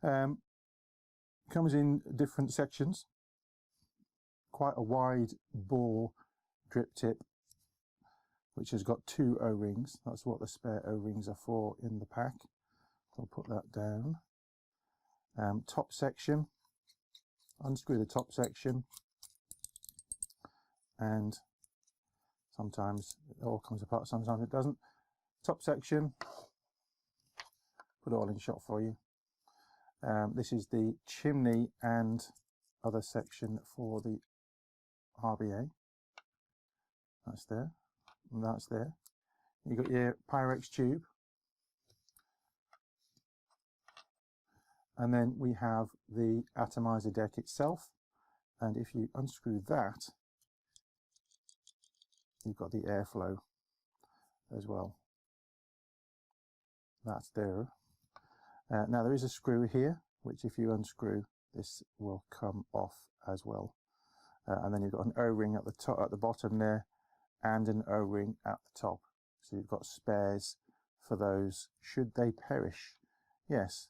Comes in different sections. Quite a wide bore drip tip, which has got 2 O-rings. That's what the spare O-rings are for in the pack. I'll put that down. Top section. Unscrew the top section, and sometimes it all comes apart, sometimes it doesn't. Top section, put it all in shot for you. This is the chimney and other section for the RBA. That's there, and that's there. You've got your Pyrex tube, and then we have the atomizer deck itself, and if you unscrew that, you've got the airflow as well. That's there. Now there is a screw here, which if you unscrew, this will come off as well. And then you've got an O-ring at the top, at the bottom there, and an O-ring at the top. So you've got spares for those should they perish. Yes.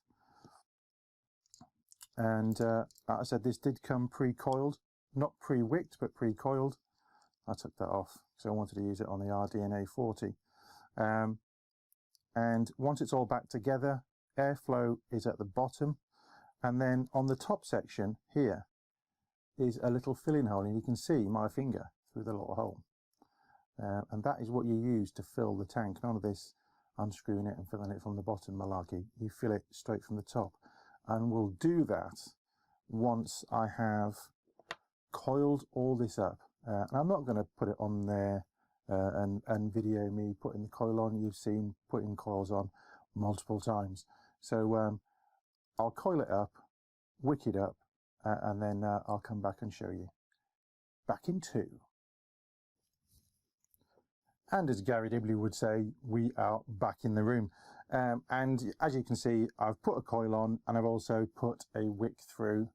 And like I said, this did come pre-coiled, not pre-wicked, but pre-coiled. I took that off because I wanted to use it on the RDNA 40. And once it's all back together, airflow is at the bottom, and then on the top section here is a little filling hole, and you can see my finger through the little hole. And that is what you use to fill the tank. None of this unscrewing it and filling it from the bottom malarkey. You fill it straight from the top. And we'll do that once I have coiled all this up. And I'm not going to put it on there and video me putting the coil on. You've seen putting coils on multiple times. So I'll coil it up, wick it up, and then I'll come back and show you. Back in 2. And as Gary W would say, we are back in the room. And as you can see, I've put a coil on, and I've also put a wick through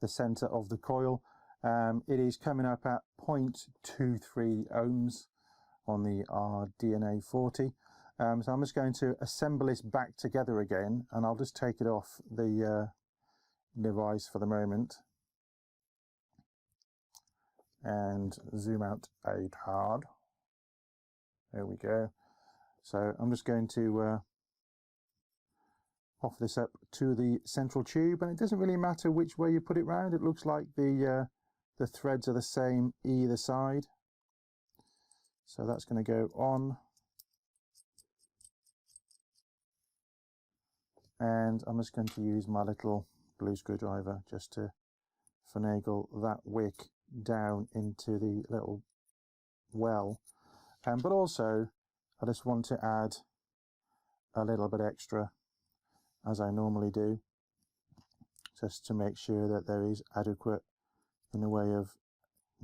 the center of the coil. It is coming up at 0.23 ohms on the RDNA 40. So I'm just going to assemble this back together again, and I'll just take it off the device for the moment and zoom out a tad. There we go. So I'm just going to offer this up to the central tube, and it doesn't really matter which way you put it round. It looks like the threads are the same either side. So that's going to go on, and I'm just going to use my little blue screwdriver just to finagle that wick down into the little well. But also I just want to add a little bit extra, as I normally do, just to make sure that there is adequate in the way of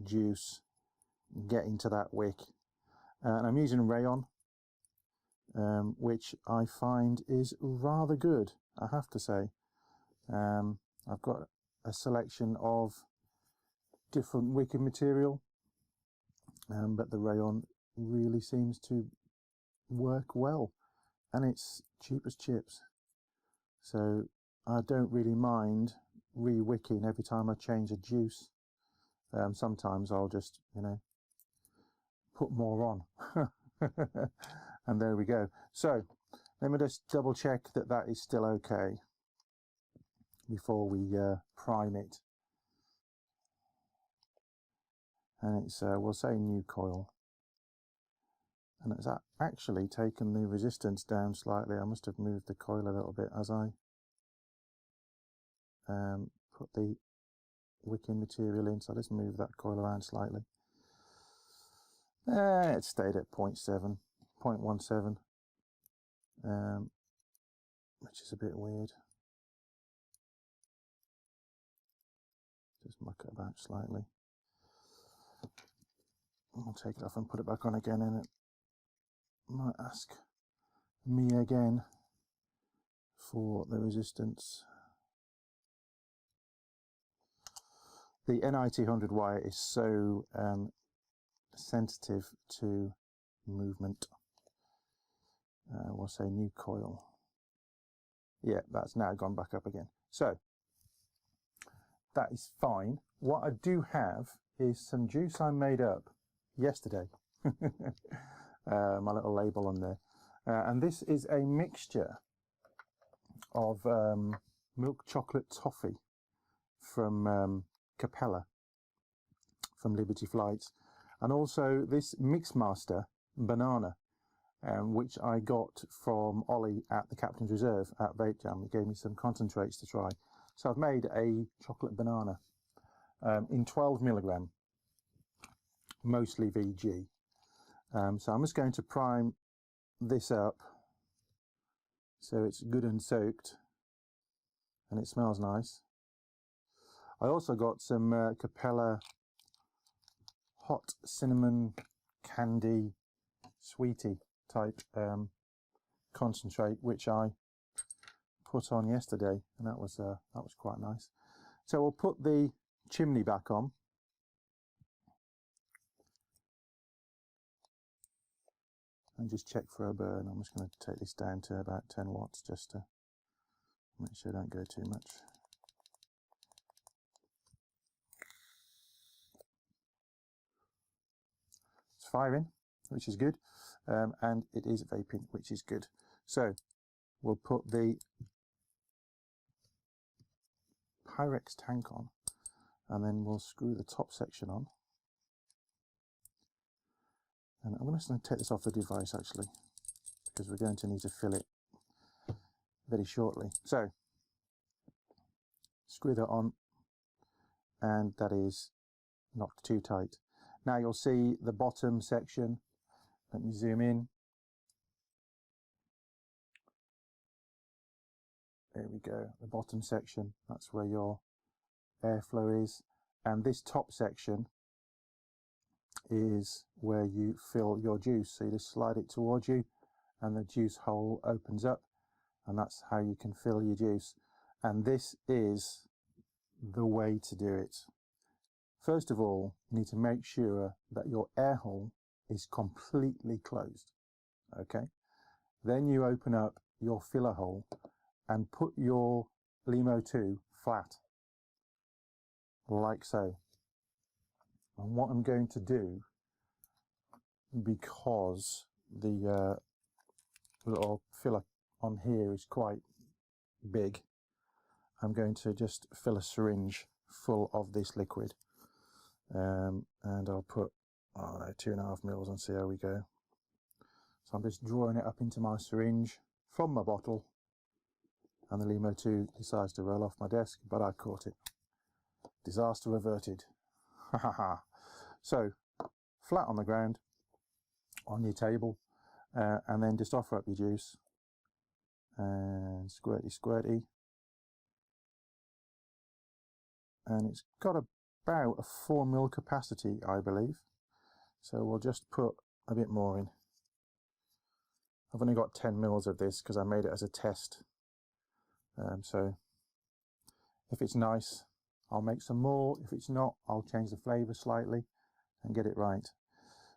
juice getting to that wick. And I'm using rayon, which I find is rather good, I have to say. I've got a selection of different wicker material, but the rayon really seems to work well, and it's cheap as chips, so I don't really mind re-wicking every time I change a juice. Sometimes I'll just, put more on. And there we go. So let me just double check that that is still okay before we prime it. And it's we'll say new coil, and it's actually taken the resistance down slightly. I must have moved the coil a little bit as I put the wicking material in, so let's move that coil around slightly. It stayed at 0.7, 0.17, which is a bit weird. Just muck it about slightly. I'll take it off and put it back on again, and it might ask me again for the resistance. The NIT 100 wire is so sensitive to movement. We'll say new coil. Yeah, that's now gone back up again. So that is fine. What I do have is some juice I made up yesterday. My little label on there. And this is a mixture of milk chocolate toffee from Capella, from Liberty Flights, and also this Mixmaster banana, which I got from Ollie at the Captain's Reserve at Vape Jam. He gave me some concentrates to try. So I've made a chocolate banana in 12 milligram, mostly VG. So I'm just going to prime this up so it's good and soaked and it smells nice. I also got some Capella hot cinnamon candy sweetie type concentrate, which I put on yesterday, and that was quite nice. So we'll put the chimney back on. And just check for a burn. I'm just going to take this down to about 10 watts just to make sure I don't go too much. It's firing, which is good, and it is vaping, which is good. So we'll put the Pyrex tank on, and then we'll screw the top section on. And I'm just going to take this off the device actually, because we're going to need to fill it very shortly. So screw that on, and that is not too tight. Now you'll see the bottom section. Let me zoom in. There we go, the bottom section, that's where your airflow is. And this top section is where you fill your juice. So you just slide it towards you and the juice hole opens up, and that's how you can fill your juice. And this is the way to do it. First of all, you need to make sure that your air hole is completely closed. Okay, then you open up your filler hole and put your Lemo II flat like so. And what I'm going to do, because the little filler on here is quite big, I'm going to just fill a syringe full of this liquid, and I'll put 2.5 mils and see how we go. So I'm just drawing it up into my syringe from my bottle, and the Lemo II decides to roll off my desk, but I caught it. Disaster averted. Ha ha ha. So flat on the ground on your table, and then just offer up your juice and squirty squirty, and it's got about a 4 ml capacity, I believe, so we'll just put a bit more in. I've only got 10 mils of this because I made it as a test, so if it's nice I'll make some more. If it's not, I'll change the flavour slightly and get it right.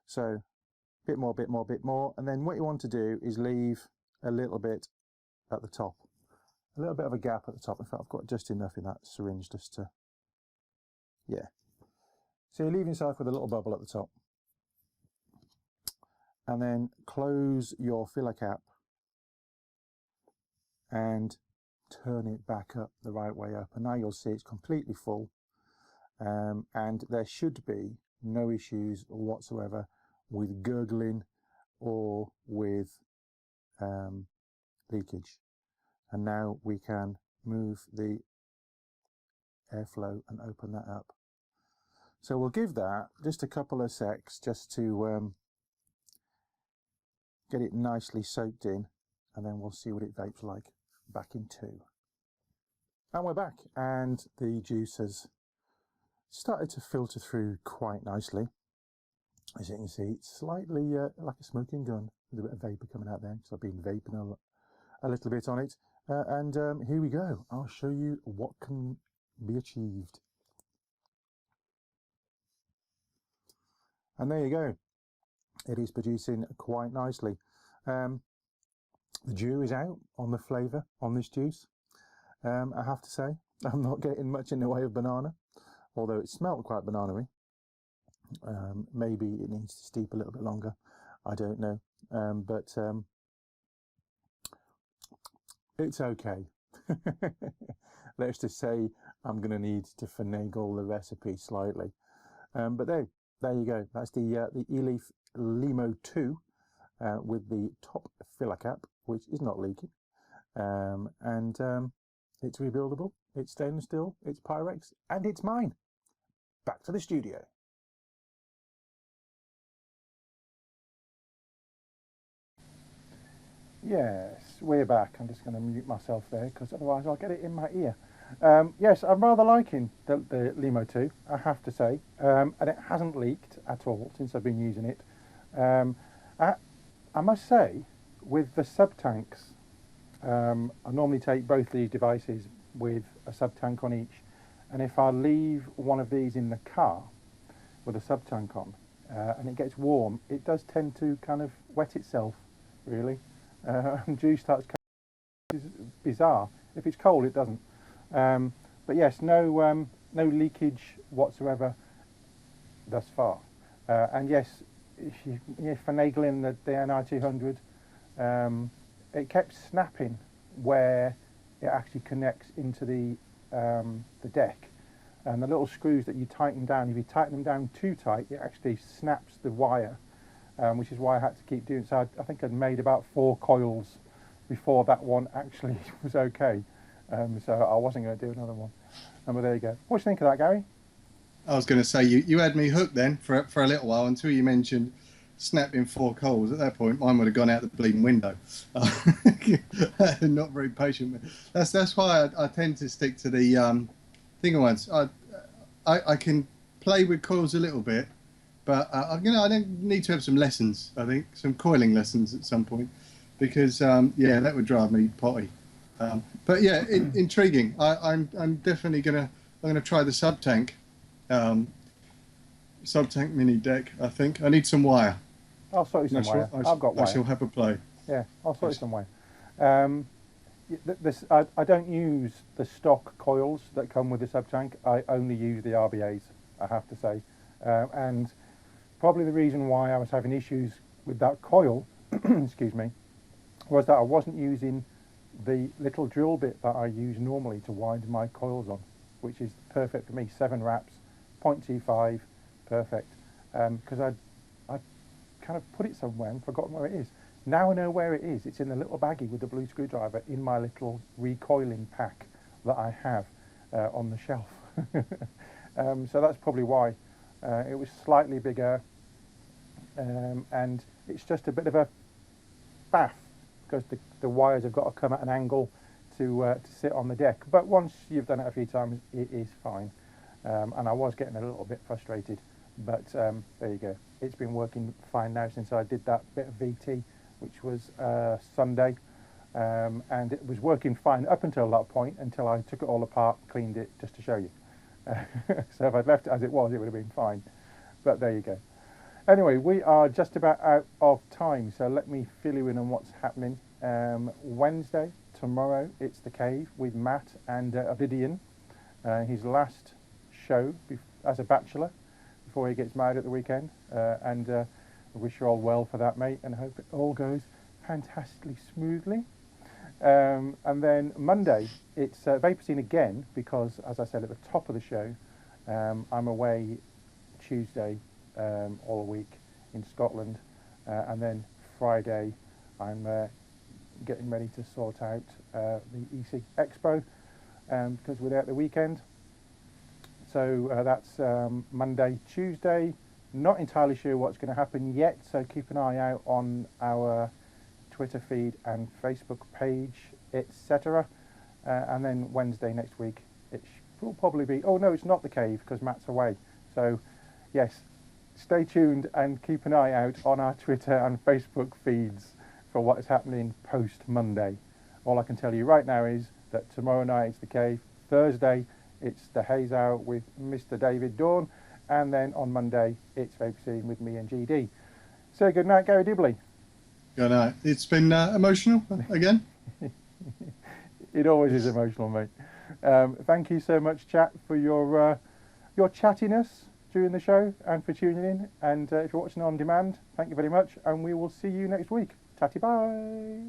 So bit more, bit more, bit more, and then what you want to do is leave a little bit at the top, a little bit of a gap at the top. In fact, I've got just enough in that syringe just to, yeah. So you leave yourself with a little bubble at the top, and then close your filler cap and turn it back up the right way up, and now you'll see it's completely full, and there should be no issues whatsoever with gurgling or with leakage. And now we can move the airflow and open that up. So we'll give that just a couple of secs just to get it nicely soaked in, and then we'll see what it vapes like. Back in 2. And we're back, and the juice has started to filter through quite nicely. As you can see, it's slightly like a smoking gun with a bit of vapour coming out there, because I've been vaping a little bit on it. And here we go. I'll show you what can be achieved. And there you go. It is producing quite nicely. The dew is out on the flavour on this juice. I have to say, I'm not getting much in the way of banana, although it smelled quite banana-y. Maybe it needs to steep a little bit longer, I don't know, but it's okay. Let's just say I'm going to need to finagle the recipe slightly, but there you go. That's the e-leaf Lemo II with the top filler cap, which is not leaking, and it's rebuildable, it's stainless steel, it's Pyrex, and it's mine. Back to the studio. Yes, we're back. I'm just going to mute myself there because otherwise I'll get it in my ear. Yes, I'm rather liking the Lemo II, I have to say, and it hasn't leaked at all since I've been using it. I must say, with the sub-tanks, I normally take both these devices with a sub-tank on each, and if I leave one of these in the car with a sub-tank on and it gets warm, it does tend to kind of wet itself, really. And juice starts coming. It's bizarre. If it's cold, it doesn't. But yes, no leakage whatsoever thus far. And yes, if you're finagling the NI200, it kept snapping where it actually connects into the deck, and the little screws that you tighten down, if you tighten them down too tight, it actually snaps the wire, which is why I had to keep doing it. So I think I'd made about 4 coils before that one actually was okay, so I wasn't going to do another one. But there you go. What do you think of that, Gary? I was going to say, you had me hooked then for a little while until you mentioned snapping 4 coals. At that point, mine would have gone out the bleeding window. Not very patient. That's why I tend to stick to the thing ones. I can play with coils a little bit, but I don't need to have some lessons. I think some coiling lessons at some point, because yeah, that would drive me potty. But yeah, intriguing. I'm definitely gonna try the sub-tank mini deck. I think I need some wire. I'll sort you some wire. I've got wire. I shall have a play. Yeah, I'll sort you some wire. I don't use the stock coils that come with the sub tank. I only use the RBAs, I have to say. And probably the reason why I was having issues with that coil, excuse me, was that I wasn't using the little drill bit that I use normally to wind my coils on, which is perfect for me. 7 wraps, 0.25, perfect. Because I kind of put it somewhere and forgotten where it is. Now I know where it is. It's in the little baggie with the blue screwdriver in my little recoiling pack that I have on the shelf. So that's probably why. It was slightly bigger, and it's just a bit of a faff because the wires have got to come at an angle to sit on the deck. But once you've done it a few times, it is fine. And I was getting a little bit frustrated, but there you go. It's been working fine now since I did that bit of VT, which was Sunday, and it was working fine up until that point, until I took it all apart, cleaned it, just to show you. So if I'd left it as it was, it would have been fine. But there you go. Anyway, we are just about out of time, so let me fill you in on what's happening. Wednesday, tomorrow, it's The Cave with Matt and Aviation. His last show as a bachelor before he gets married at the weekend. And I wish you all well for that, mate, and I hope it all goes fantastically smoothly. And then Monday, it's Vaper Scene again, because, as I said at the top of the show, I'm away Tuesday all week in Scotland, and then Friday I'm getting ready to sort out the e-cigs Expo, because we're there at the weekend. So that's Monday. Tuesday, not entirely sure what's going to happen yet, so keep an eye out on our Twitter feed and Facebook page, etc. And then Wednesday next week, it will probably be, oh no, it's not The Cave because Matt's away. So yes, stay tuned and keep an eye out on our Twitter and Facebook feeds for what is happening post Monday. All I can tell you right now is that tomorrow night it's The Cave, Thursday it's the Haze Hour with Mr. David Dawn, and then on Monday it's Vaper Scene with me and GD. So good night, Gary Dibley. Good night. It's been emotional again. It always is emotional, mate. Thank you so much, chat, for your chattiness during the show and for tuning in. And if you're watching on demand, thank you very much, and we will see you next week. Tatty bye.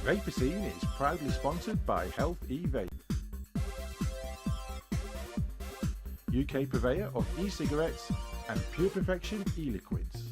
Vaper Scene is proudly sponsored by Health E-Vape, UK purveyor of e-cigarettes and Pure Perfection e-liquids.